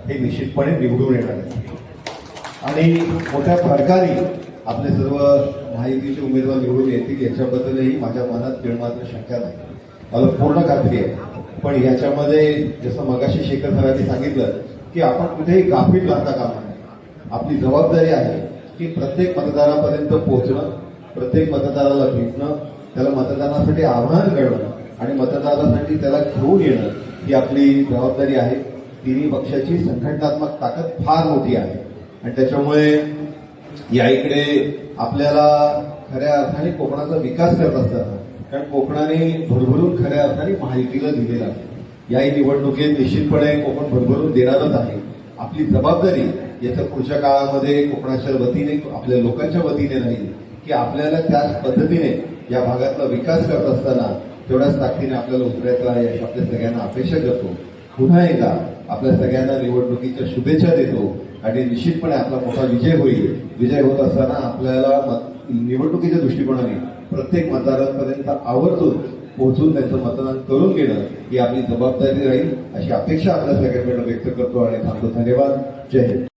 हे निश्चितपणे निवडून येणार आहे आणि मोठ्या फरकाने आपले सर्व महायुतीचे उमेदवार निवडून येतील याच्याबद्दलही माझ्या मनात तिळमात्र शंका नाही, मला पूर्ण खात्री आहे. पण याच्यामध्ये जसं मगाशी शेखर सरांनी सांगितलं की आपण कुठेही गाफील राहता कामा नये. आपली जबाबदारी आहे की प्रत्येक मतदारापर्यंत पोहोचणं, प्रत्येक मतदाराला भेटणं, त्याला मतदानासाठी आवाहन करणं आणि मतदारासाठी त्याला घेऊन येणं ही आपली जबाबदारी आहे. तिन्ही पक्षाची संघटनात्मक ताकद फार मोठी आहे आणि त्याच्यामुळे या इकडे आपल्याला खऱ्या अर्थाने कोकणाचा विकास करत असताना, कारण कोकणाने भरभरून खऱ्या अर्थाने महायुतीला दिलेला आहे. याही निवडणुकीत निश्चितपणे कोकण भरभरून देणारच आहे. आपली जबाबदारी याच्या पुढच्या काळामध्ये कोकणाच्या वतीने, आपल्या लोकांच्या वतीने राहील की आपल्याला त्याच पद्धतीने या भागातला विकास करत असताना तेवढ्याच ताकदीने आपल्याला उतरायचं आहे अशी आपल्या सगळ्यांना अपेक्षा करतो. पुन्हा एकदा आपल्या सगळ्यांना निवडणुकीच्या शुभेच्छा देतो आणि निश्चितपणे आपला मोठा विजय होईल. विजय होत असताना आपल्याला निवडणुकीच्या दृष्टिकोनाने प्रत्येक मतदारांपर्यंत आवर्जून पोहोचून त्यांचं मतदान करून घेणं ही आपली जबाबदारी राहील अशी अपेक्षा आपल्या सगळ्यांकडे व्यक्त करतो आणि थांबतो. धन्यवाद. जय हिंद.